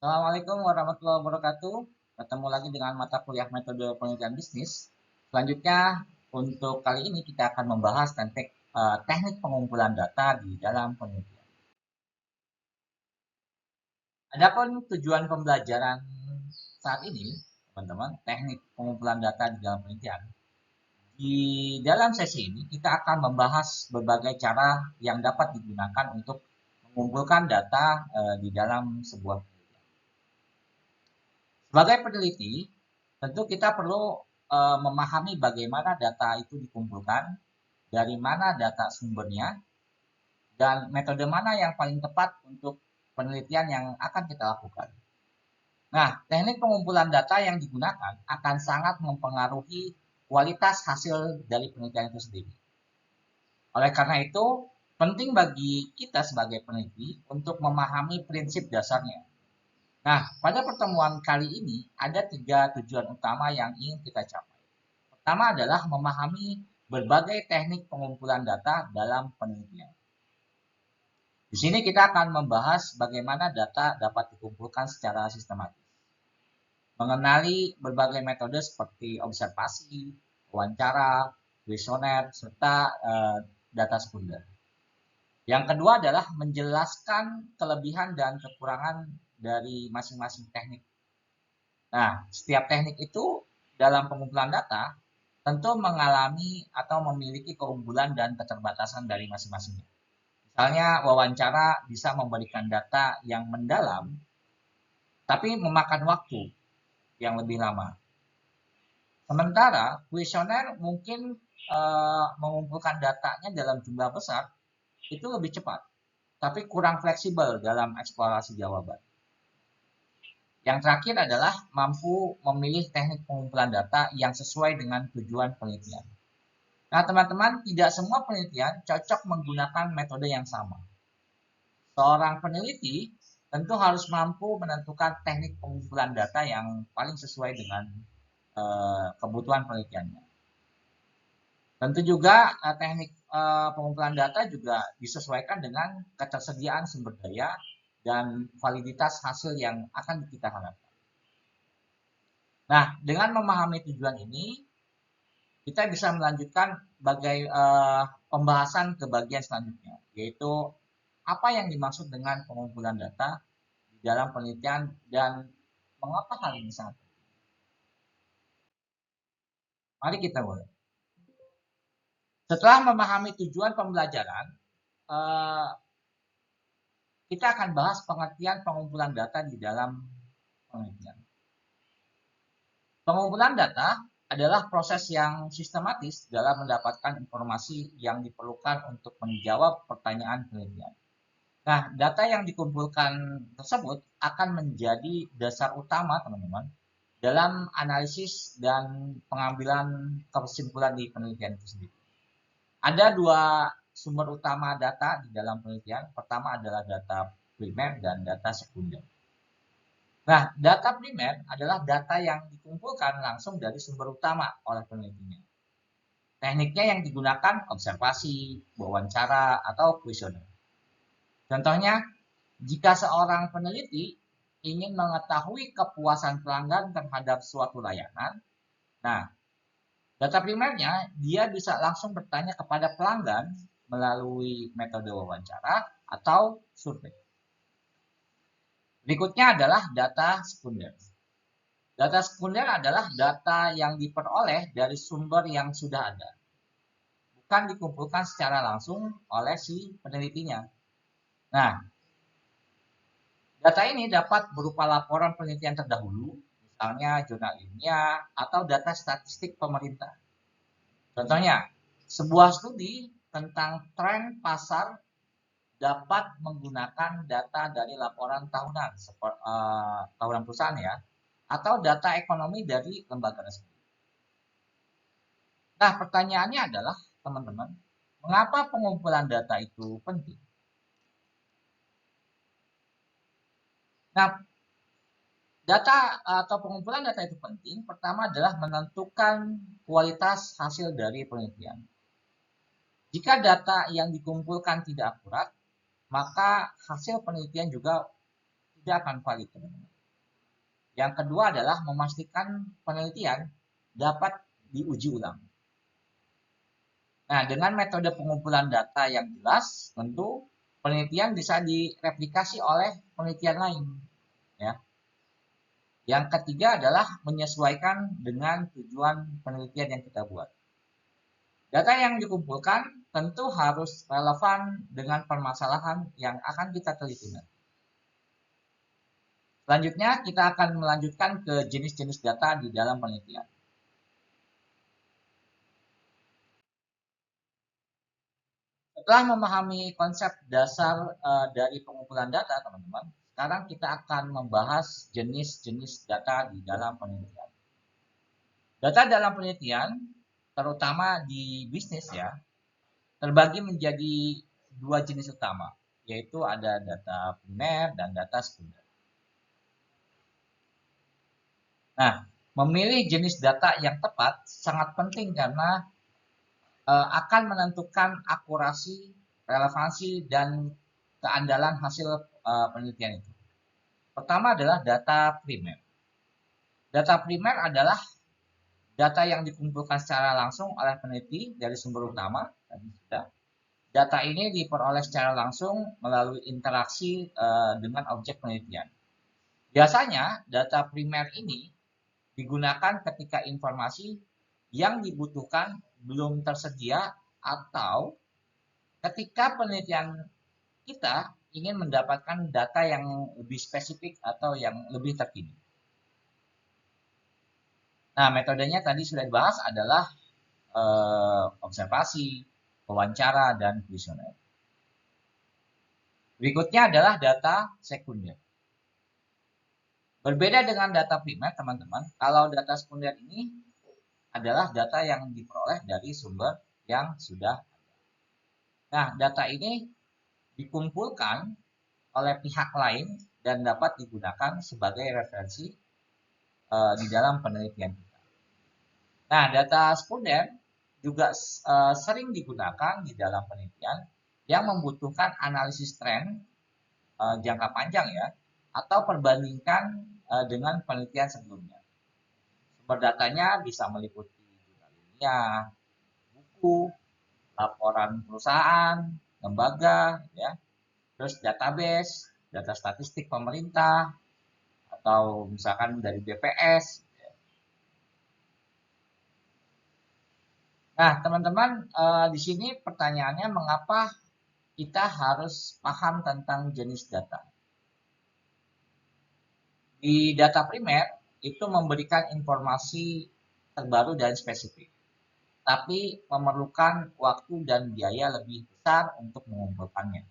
Assalamualaikum warahmatullahi wabarakatuh. Ketemu lagi dengan mata kuliah metode penelitian bisnis. Selanjutnya, untuk kali ini kita akan membahas teknik pengumpulan data di dalam penelitian. Adapun tujuan pembelajaran saat ini, teman-teman, teknik pengumpulan data di dalam penelitian. Di dalam sesi ini, kita akan membahas berbagai cara yang dapat digunakan untuk mengumpulkan data di dalam sebuah penelitian. Sebagai peneliti, tentu kita perlu memahami bagaimana data itu dikumpulkan, dari mana data sumbernya, dan metode mana yang paling tepat untuk penelitian yang akan kita lakukan. Nah, teknik pengumpulan data yang digunakan akan sangat mempengaruhi kualitas hasil dari penelitian itu sendiri. Oleh karena itu, penting bagi kita sebagai peneliti untuk memahami prinsip dasarnya. Nah, pada pertemuan kali ini ada 3 tujuan utama yang ingin kita capai. Pertama adalah memahami berbagai teknik pengumpulan data dalam penelitian. Di sini kita akan membahas bagaimana data dapat dikumpulkan secara sistematis. Mengenali berbagai metode seperti observasi, wawancara, kuesioner, serta data sekunder. Yang kedua adalah menjelaskan kelebihan dan kekurangan dari masing-masing teknik. Nah, setiap teknik itu dalam pengumpulan data tentu mengalami atau memiliki keunggulan dan keterbatasan dari masing-masingnya. Misalnya, wawancara bisa memberikan data yang mendalam, tapi memakan waktu yang lebih lama. Sementara, kuesioner mungkin mengumpulkan datanya dalam jumlah besar, itu lebih cepat, tapi kurang fleksibel dalam eksplorasi jawaban. Yang terakhir adalah mampu memilih teknik pengumpulan data yang sesuai dengan tujuan penelitian. Nah, teman-teman, tidak semua penelitian cocok menggunakan metode yang sama. Seorang peneliti tentu harus mampu menentukan teknik pengumpulan data yang paling sesuai dengan kebutuhan penelitiannya. Tentu juga teknik pengumpulan data juga disesuaikan dengan ketersediaan sumber daya dan validitas hasil yang akan kita harapkan. Nah, dengan memahami tujuan ini, kita bisa melanjutkan pembahasan ke bagian selanjutnya, yaitu apa yang dimaksud dengan pengumpulan data di dalam penelitian dan mengapa hal ini sangat penting. Mari kita mulai. Setelah memahami tujuan pembelajaran, kita akan bahas pengertian pengumpulan data di dalam penelitian. Pengumpulan data adalah proses yang sistematis dalam mendapatkan informasi yang diperlukan untuk menjawab pertanyaan penelitian. Nah, data yang dikumpulkan tersebut akan menjadi dasar utama, teman-teman, dalam analisis dan pengambilan kesimpulan di penelitian itu sendiri. Ada 2 sumber utama data di dalam penelitian. Pertama adalah data primer dan data sekunder. Nah, data primer adalah data yang dikumpulkan langsung dari sumber utama oleh penelitinya. Tekniknya yang digunakan observasi, wawancara, atau kuesioner. Contohnya, jika seorang peneliti ingin mengetahui kepuasan pelanggan terhadap suatu layanan, nah, data primernya dia bisa langsung bertanya kepada pelanggan melalui metode wawancara atau survei. Berikutnya adalah data sekunder. Data sekunder adalah data yang diperoleh dari sumber yang sudah ada, bukan dikumpulkan secara langsung oleh si penelitinya. Nah, data ini dapat berupa laporan penelitian terdahulu, misalnya jurnal ilmiah atau data statistik pemerintah. Contohnya, sebuah studi tentang tren pasar dapat menggunakan data dari laporan tahunan, tahunan perusahaan ya, atau data ekonomi dari lembaga resmi. Nah, pertanyaannya adalah, teman-teman, mengapa pengumpulan data itu penting? Nah, data atau pengumpulan data itu penting. Pertama adalah menentukan kualitas hasil dari penelitian. Jika data yang dikumpulkan tidak akurat, maka hasil penelitian juga tidak akan valid. Yang kedua adalah memastikan penelitian dapat diuji ulang. Nah, dengan metode pengumpulan data yang jelas, tentu penelitian bisa direplikasi oleh penelitian lain. Ya. Yang ketiga adalah menyesuaikan dengan tujuan penelitian yang kita buat. Data yang dikumpulkan tentu harus relevan dengan permasalahan yang akan kita teliti. Selanjutnya, kita akan melanjutkan ke jenis-jenis data di dalam penelitian. Setelah memahami konsep dasar dari pengumpulan data, teman-teman, sekarang kita akan membahas jenis-jenis data di dalam penelitian. Data dalam penelitian, terutama di bisnis ya, terbagi menjadi dua jenis utama, yaitu ada data primer dan data sekunder. Nah, memilih jenis data yang tepat sangat penting karena akan menentukan akurasi, relevansi, dan keandalan hasil penelitian itu. Pertama adalah data primer. Data primer adalah data yang dikumpulkan secara langsung oleh peneliti dari sumber utama. Data ini diperoleh secara langsung melalui interaksi dengan objek penelitian. Biasanya data primer ini digunakan ketika informasi yang dibutuhkan belum tersedia atau ketika penelitian kita ingin mendapatkan data yang lebih spesifik atau yang lebih terkini. Nah, metodenya tadi sudah dibahas adalah observasi, wawancara, dan kuesioner. Berikutnya adalah data sekunder. Berbeda dengan data primer, teman-teman, kalau data sekunder ini adalah data yang diperoleh dari sumber yang sudah ada. Nah, data ini dikumpulkan oleh pihak lain dan dapat digunakan sebagai referensi di dalam penelitian kita. Nah, data sekunder juga sering digunakan di dalam penelitian yang membutuhkan analisis tren jangka panjang ya, atau perbandingkan dengan penelitian sebelumnya. Sumber datanya bisa meliputi jurnal ilmiah, buku, laporan perusahaan, lembaga, ya, terus database, data statistik pemerintah, atau misalkan dari BPS. Nah, teman-teman, di sini pertanyaannya mengapa kita harus paham tentang jenis data. Di data primer, itu memberikan informasi terbaru dan spesifik, tapi memerlukan waktu dan biaya lebih besar untuk mengumpulkannya.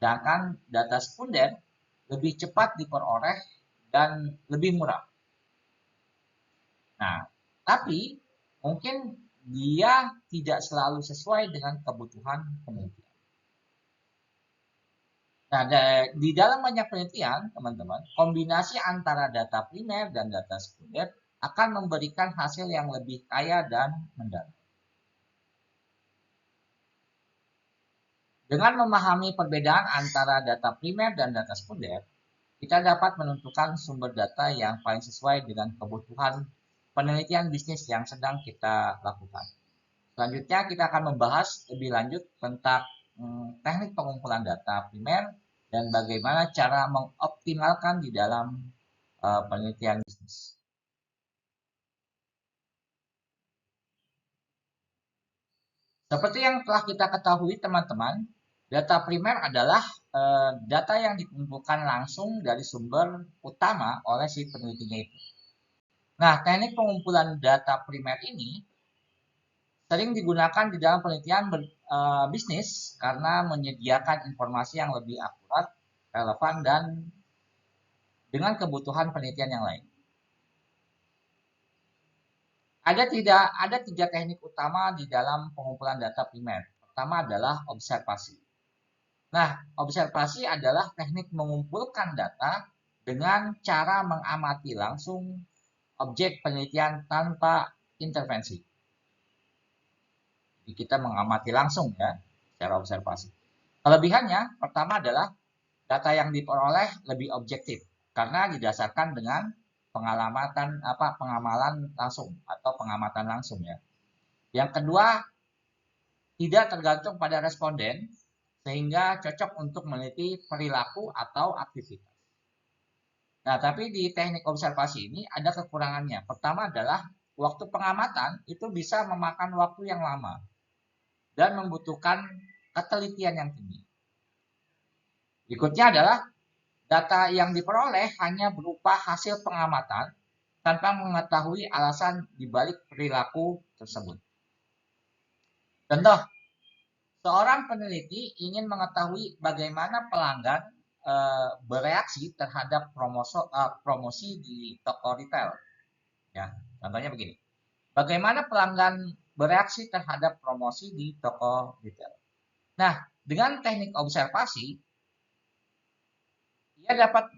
Sedangkan data sekunder lebih cepat diperoleh dan lebih murah. Nah, tapi mungkin dia tidak selalu sesuai dengan kebutuhan penelitian. Nah, di dalam banyak penelitian, teman-teman, kombinasi antara data primer dan data sekunder akan memberikan hasil yang lebih kaya dan mendalam. Dengan memahami perbedaan antara data primer dan data sekunder, kita dapat menentukan sumber data yang paling sesuai dengan kebutuhan penelitian bisnis yang sedang kita lakukan. Selanjutnya kita akan membahas lebih lanjut tentang teknik pengumpulan data primer dan bagaimana cara mengoptimalkan di dalam penelitian bisnis. Seperti yang telah kita ketahui teman-teman, data primer adalah data yang dikumpulkan langsung dari sumber utama oleh si penelitinya itu. Nah, teknik pengumpulan data primer ini sering digunakan di dalam penelitian bisnis karena menyediakan informasi yang lebih akurat, relevan, dan dengan kebutuhan penelitian yang lain. Ada tiga teknik utama di dalam pengumpulan data primer. Pertama adalah observasi. Nah, observasi adalah teknik mengumpulkan data dengan cara mengamati langsung objek penelitian tanpa intervensi. Jadi kita mengamati langsung ya, secara observasi. Kelebihannya, pertama adalah data yang diperoleh lebih objektif karena didasarkan dengan pengamalan langsung atau pengamatan langsung ya. Yang kedua, tidak tergantung pada responden sehingga cocok untuk meneliti perilaku atau aktivitas. Nah, tapi di teknik observasi ini ada kekurangannya. Pertama adalah waktu pengamatan itu bisa memakan waktu yang lama dan membutuhkan ketelitian yang tinggi. Berikutnya adalah data yang diperoleh hanya berupa hasil pengamatan tanpa mengetahui alasan dibalik perilaku tersebut. Contoh, seorang peneliti ingin mengetahui bagaimana pelanggan bereaksi terhadap promosi di toko retail. Ya, contohnya begini. Bagaimana pelanggan bereaksi terhadap promosi di toko retail. Nah, dengan teknik observasi, ia dapat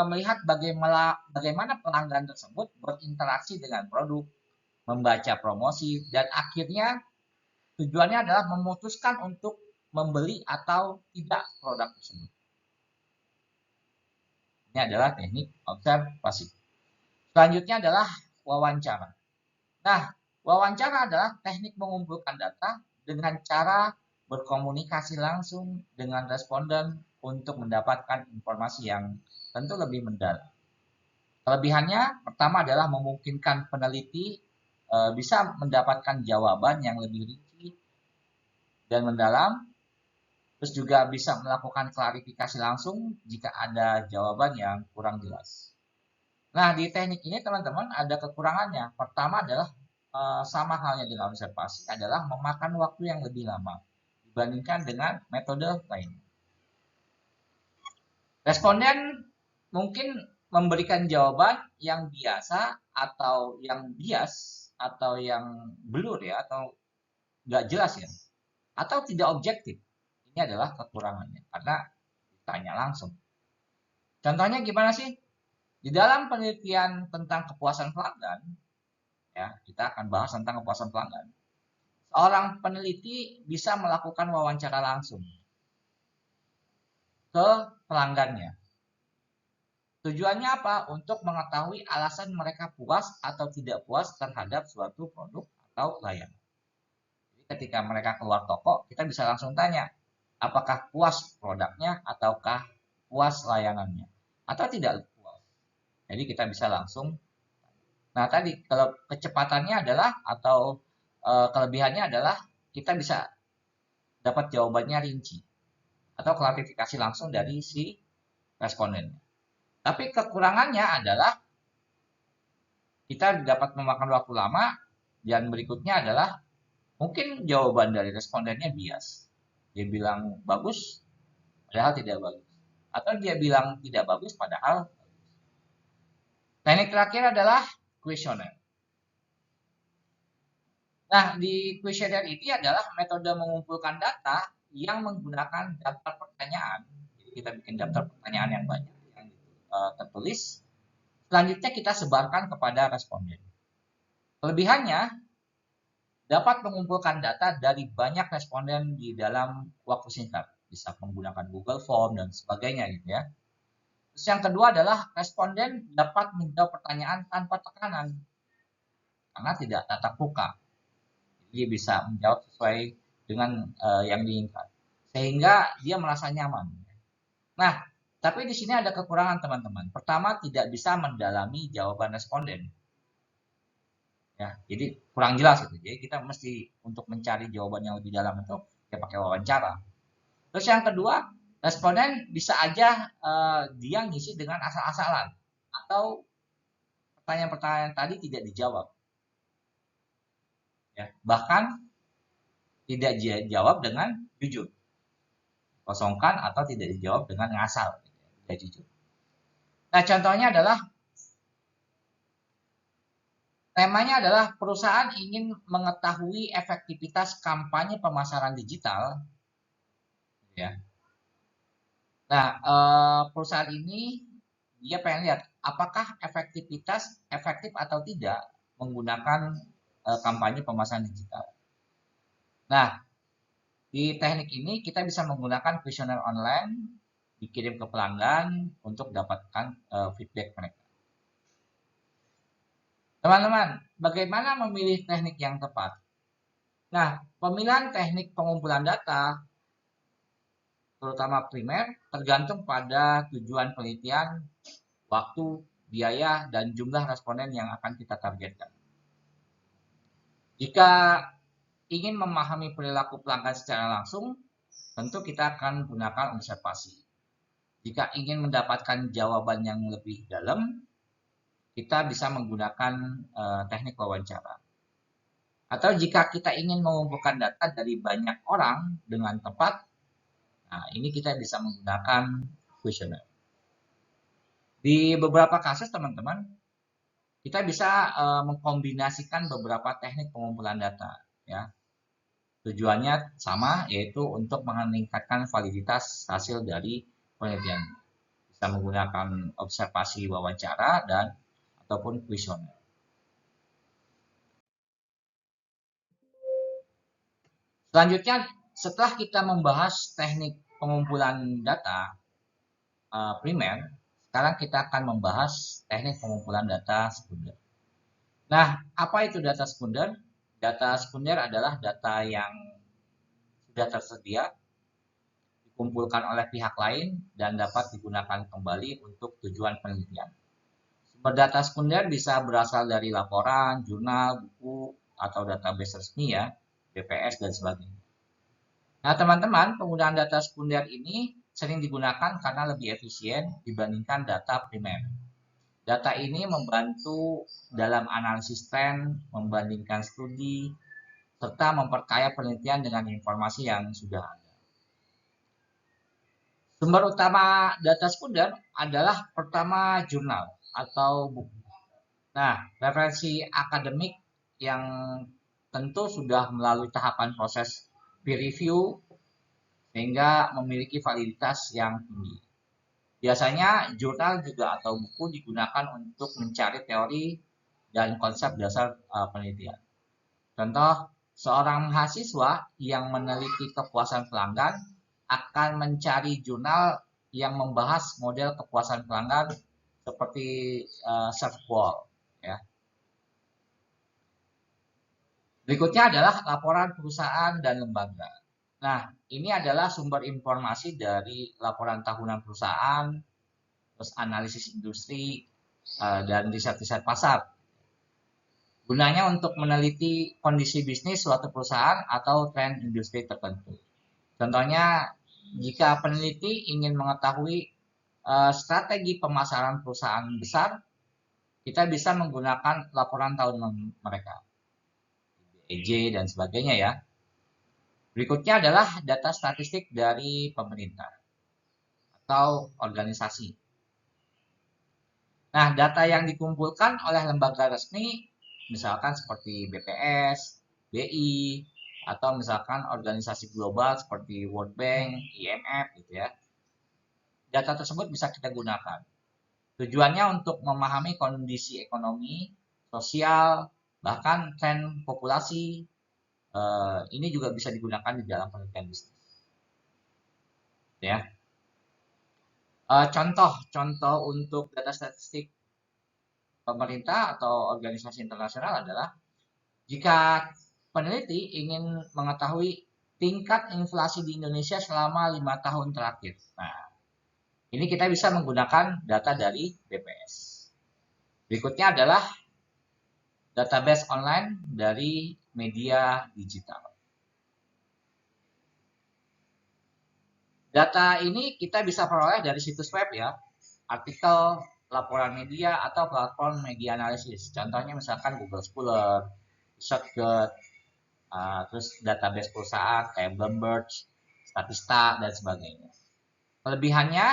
melihat bagaimana pelanggan tersebut berinteraksi dengan produk, membaca promosi, dan akhirnya tujuannya adalah memutuskan untuk membeli atau tidak produk tersebut. Ini adalah teknik observasi. Selanjutnya adalah wawancara. Nah, wawancara adalah teknik mengumpulkan data dengan cara berkomunikasi langsung dengan responden untuk mendapatkan informasi yang tentu lebih mendalam. Kelebihannya pertama adalah memungkinkan peneliti bisa mendapatkan jawaban yang lebih rinci dan mendalam, terus juga bisa melakukan klarifikasi langsung jika ada jawaban yang kurang jelas. Nah, di teknik ini teman-teman ada kekurangannya. Pertama adalah sama halnya dengan observasi adalah memakan waktu yang lebih lama dibandingkan dengan metode lain. Responden mungkin memberikan jawaban yang biasa atau yang bias atau yang blur ya atau nggak jelas ya atau tidak objektif. Ini adalah kekurangannya karena ditanya langsung. Contohnya gimana sih? Di dalam penelitian tentang kepuasan pelanggan, ya kita akan bahas tentang kepuasan pelanggan. Seorang peneliti bisa melakukan wawancara langsung ke pelanggannya. Tujuannya apa? Untuk mengetahui alasan mereka puas atau tidak puas terhadap suatu produk atau layanan. Jadi ketika mereka keluar toko, kita bisa langsung tanya, apakah puas produknya ataukah puas layanannya atau tidak puas. Jadi kita bisa langsung. Nah tadi kalau kecepatannya adalah atau kelebihannya adalah kita bisa dapat jawabannya rinci atau klarifikasi langsung dari si respondennya. Tapi kekurangannya adalah kita dapat memakan waktu lama dan berikutnya adalah mungkin jawaban dari respondennya bias. Dia bilang bagus padahal tidak bagus. Atau dia bilang tidak bagus padahal bagus. Teknik terakhir adalah kuesioner. Nah, di kuesioner ini adalah metode mengumpulkan data yang menggunakan daftar pertanyaan. Jadi kita bikin daftar pertanyaan yang banyak yang tertulis. Selanjutnya kita sebarkan kepada responden. Kelebihannya dapat mengumpulkan data dari banyak responden di dalam waktu singkat. Bisa menggunakan Google Form dan sebagainya gitu ya. Terus yang kedua adalah responden dapat menjawab pertanyaan tanpa tekanan karena tidak tatap muka. Dia bisa menjawab sesuai dengan yang diinginkan. Sehingga dia merasa nyaman. Nah, tapi di sini ada kekurangan teman-teman. Pertama, tidak bisa mendalami jawaban responden. Ya, jadi kurang jelas gitu. Jadi kita mesti untuk mencari jawaban yang lebih dalam itu ya pakai wawancara. Terus yang kedua, responden bisa aja dia ngisi dengan asal-asalan atau pertanyaan-pertanyaan tadi tidak dijawab. Ya, bahkan tidak dijawab dengan jujur. Kosongkan atau tidak dijawab dengan ngasal, tidak jujur. Nah, contohnya adalah temanya adalah perusahaan ingin mengetahui efektivitas kampanye pemasaran digital. Ya. Nah, perusahaan ini dia pengen lihat apakah efektif atau tidak menggunakan kampanye pemasaran digital. Nah, di teknik ini kita bisa menggunakan kuesioner online dikirim ke pelanggan untuk dapatkan feedback mereka. Teman-teman, bagaimana memilih teknik yang tepat? Nah, pemilihan teknik pengumpulan data, terutama primer, tergantung pada tujuan penelitian, waktu, biaya, dan jumlah responden yang akan kita targetkan. Jika ingin memahami perilaku pelanggan secara langsung, tentu kita akan gunakan observasi. Jika ingin mendapatkan jawaban yang lebih dalam, kita bisa menggunakan teknik wawancara. Atau jika kita ingin mengumpulkan data dari banyak orang dengan tepat, nah ini kita bisa menggunakan kuesioner. Di beberapa kasus teman-teman, kita bisa mengkombinasikan beberapa teknik pengumpulan data, ya. Tujuannya sama, yaitu untuk meningkatkan validitas hasil dari penelitian. Bisa menggunakan observasi wawancara dan ataupun kuesioner. Selanjutnya, setelah kita membahas teknik pengumpulan data primer, sekarang kita akan membahas teknik pengumpulan data sekunder. Nah, apa itu data sekunder? Data sekunder adalah data yang sudah tersedia, dikumpulkan oleh pihak lain, dan dapat digunakan kembali untuk tujuan penelitian. Sumber data sekunder bisa berasal dari laporan, jurnal, buku, atau database resmi ya, BPS, dan sebagainya. Nah, teman-teman, penggunaan data sekunder ini sering digunakan karena lebih efisien dibandingkan data primer. Data ini membantu dalam analisis tren, membandingkan studi, serta memperkaya penelitian dengan informasi yang sudah ada. Sumber utama data sekunder adalah pertama jurnal atau buku. Nah, referensi akademik yang tentu sudah melalui tahapan proses peer review sehingga memiliki validitas yang tinggi. Biasanya jurnal juga atau buku digunakan untuk mencari teori dan konsep dasar penelitian. Contoh, seorang mahasiswa yang meneliti kepuasan pelanggan akan mencari jurnal yang membahas model kepuasan pelanggan seperti SurfWall. Ya. Berikutnya adalah laporan perusahaan dan lembaga. Nah, ini adalah sumber informasi dari laporan tahunan perusahaan, terus analisis industri, dan riset-riset pasar. Gunanya untuk meneliti kondisi bisnis suatu perusahaan atau tren industri tertentu. Contohnya, jika peneliti ingin mengetahui strategi pemasaran perusahaan besar, kita bisa menggunakan laporan tahunan mereka, EJ dan sebagainya ya. Berikutnya adalah data statistik dari pemerintah atau organisasi. Nah, data yang dikumpulkan oleh lembaga resmi, misalkan seperti BPS, BI, atau misalkan organisasi global seperti World Bank, IMF, gitu ya. Data tersebut bisa kita gunakan. Tujuannya untuk memahami kondisi ekonomi, sosial, bahkan tren populasi. Ini juga bisa digunakan di dalam penelitian bisnis. Ya. Contoh untuk data statistik pemerintah atau organisasi internasional adalah jika peneliti ingin mengetahui tingkat inflasi di Indonesia selama 5 tahun terakhir. Nah, ini kita bisa menggunakan data dari BPS. Berikutnya adalah database online dari media digital. Data ini kita bisa peroleh dari situs web ya, artikel, laporan media, atau platform media analisis. Contohnya misalkan Google Scholar, Shotcut, terus database perusahaan kayak Bloomberg, Statista, dan sebagainya. Kelebihannya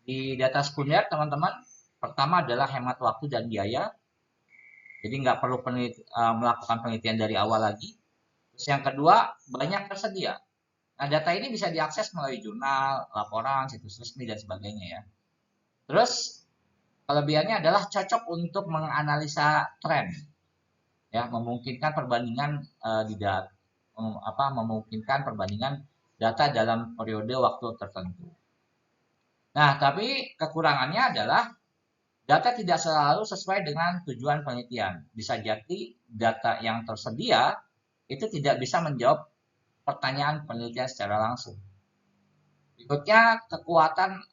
di data sekunder teman-teman, pertama adalah hemat waktu dan biaya, jadi nggak perlu melakukan penelitian dari awal lagi. Terus yang kedua, banyak tersedia. Nah, data ini bisa diakses melalui jurnal, laporan, situs resmi, dan sebagainya ya. Terus, kelebihannya adalah cocok untuk menganalisa tren, ya, memungkinkan perbandingan memungkinkan perbandingan data dalam periode waktu tertentu. Nah, tapi kekurangannya adalah Data tidak selalu sesuai dengan tujuan penelitian. Bisa jadi data yang tersedia itu tidak bisa menjawab pertanyaan penelitian secara langsung. Berikutnya, kekuatan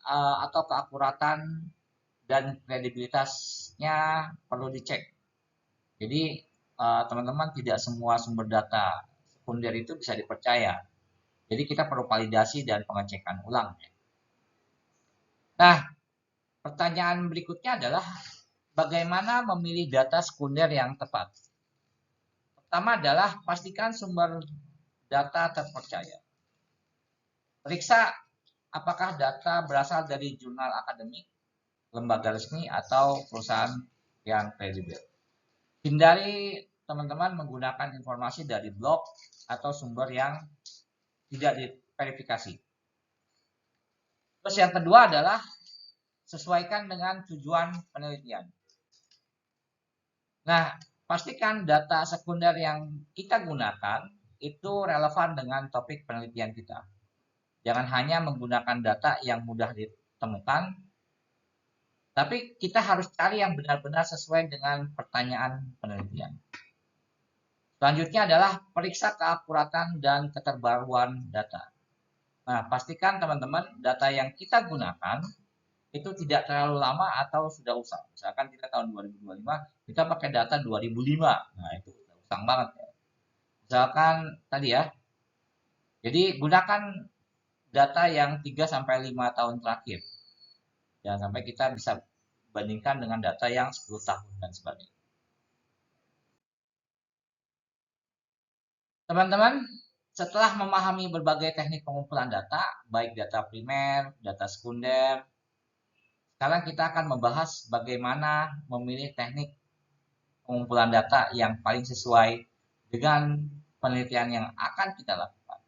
atau keakuratan dan kredibilitasnya perlu dicek. Jadi, teman-teman, tidak semua sumber data sekunder itu bisa dipercaya. Jadi, kita perlu validasi dan pengecekan ulang. Nah, pertanyaan berikutnya adalah bagaimana memilih data sekunder yang tepat. Pertama adalah pastikan sumber data terpercaya. Periksa apakah data berasal dari jurnal akademik, lembaga resmi, atau perusahaan yang kredibel. Hindari teman-teman menggunakan informasi dari blog atau sumber yang tidak diverifikasi. Terus yang kedua adalah sesuaikan dengan tujuan penelitian. Nah, pastikan data sekunder yang kita gunakan itu relevan dengan topik penelitian kita. Jangan hanya menggunakan data yang mudah ditemukan, tapi kita harus cari yang benar-benar sesuai dengan pertanyaan penelitian. Selanjutnya adalah periksa keakuratan dan keterbaruan data. Nah, pastikan teman-teman data yang kita gunakan itu tidak terlalu lama atau sudah usang. Misalkan kita tahun 2025, kita pakai data 2005. Nah, itu sudah usang banget ya. Misalkan tadi ya. Jadi gunakan data yang 3 sampai 5 tahun terakhir. Jangan sampai kita bisa bandingkan dengan data yang 10 tahun dan sebagainya. Teman-teman, setelah memahami berbagai teknik pengumpulan data, baik data primer, data sekunder, sekarang kita akan membahas bagaimana memilih teknik pengumpulan data yang paling sesuai dengan penelitian yang akan kita lakukan.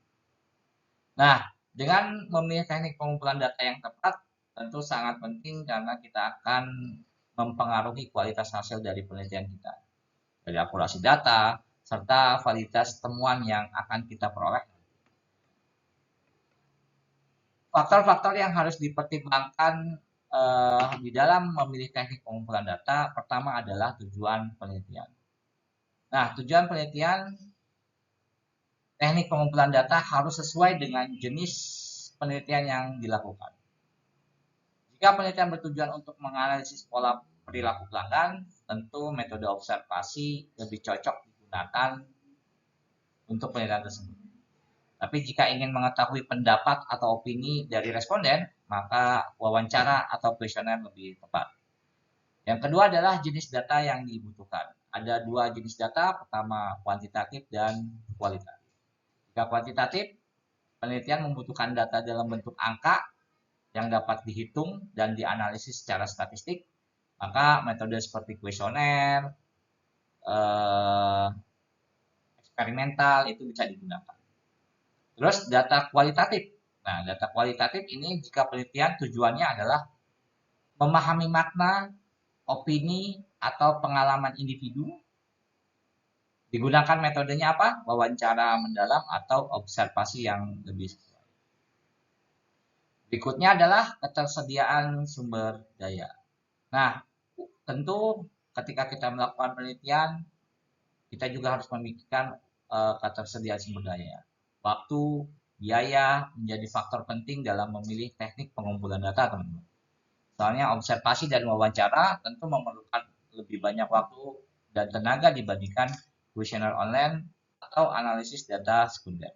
Nah, dengan memilih teknik pengumpulan data yang tepat, tentu sangat penting karena kita akan mempengaruhi kualitas hasil dari penelitian kita. Dari akurasi data, serta validitas temuan yang akan kita peroleh. Faktor-faktor yang harus dipertimbangkan di dalam memilih teknik pengumpulan data, pertama adalah tujuan penelitian. Nah, tujuan penelitian, teknik pengumpulan data harus sesuai dengan jenis penelitian yang dilakukan. Jika penelitian bertujuan untuk menganalisis pola perilaku pelanggan, tentu metode observasi lebih cocok digunakan untuk penelitian tersebut. Tapi jika ingin mengetahui pendapat atau opini dari responden, maka wawancara atau kuesioner lebih tepat. Yang kedua adalah jenis data yang dibutuhkan. Ada dua jenis data, pertama kuantitatif dan kualitatif. Jika kuantitatif, penelitian membutuhkan data dalam bentuk angka yang dapat dihitung dan dianalisis secara statistik, maka metode seperti kuesioner, eksperimental itu bisa digunakan. Terus data kualitatif. Nah, data kualitatif ini jika penelitian tujuannya adalah memahami makna, opini, atau pengalaman individu. Digunakan metodenya apa? Wawancara mendalam atau observasi yang lebih sesuai. Berikutnya adalah ketersediaan sumber daya. Nah, tentu ketika kita melakukan penelitian, kita juga harus memikirkan ketersediaan sumber daya. Waktu, biaya menjadi faktor penting dalam memilih teknik pengumpulan data, teman-teman. Soalnya observasi dan wawancara tentu memerlukan lebih banyak waktu dan tenaga dibandingkan kuesioner online atau analisis data sekunder.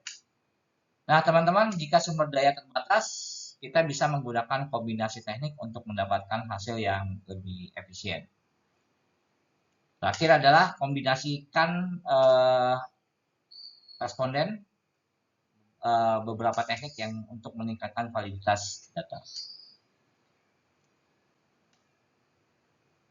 Nah, teman-teman, jika sumber daya terbatas, kita bisa menggunakan kombinasi teknik untuk mendapatkan hasil yang lebih efisien. Terakhir adalah kombinasikan responden beberapa teknik yang untuk meningkatkan validitas data.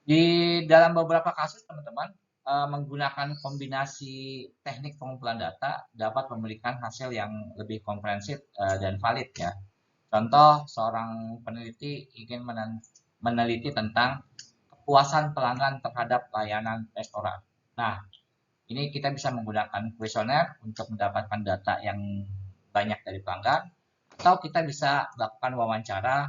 Di dalam beberapa kasus, teman-teman, menggunakan kombinasi teknik pengumpulan data dapat memberikan hasil yang lebih komprehensif dan valid ya. Contoh, seorang peneliti ingin meneliti tentang kepuasan pelanggan terhadap layanan restoran. Nah, ini kita bisa menggunakan kuesioner untuk mendapatkan data yang banyak dari pelanggan, atau kita bisa melakukan wawancara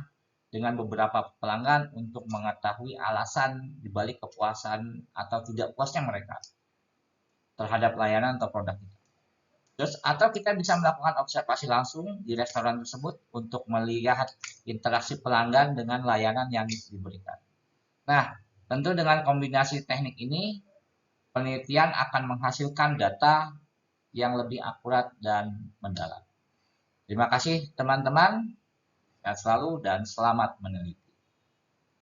dengan beberapa pelanggan untuk mengetahui alasan dibalik kepuasan atau tidak puasnya mereka terhadap layanan atau produk kita. Terus atau kita bisa melakukan observasi langsung di restoran tersebut untuk melihat interaksi pelanggan dengan layanan yang diberikan. Nah, tentu dengan kombinasi teknik ini, penelitian akan menghasilkan data yang lebih akurat dan mendalam. Terima kasih teman-teman, sehat selalu dan selamat meneliti.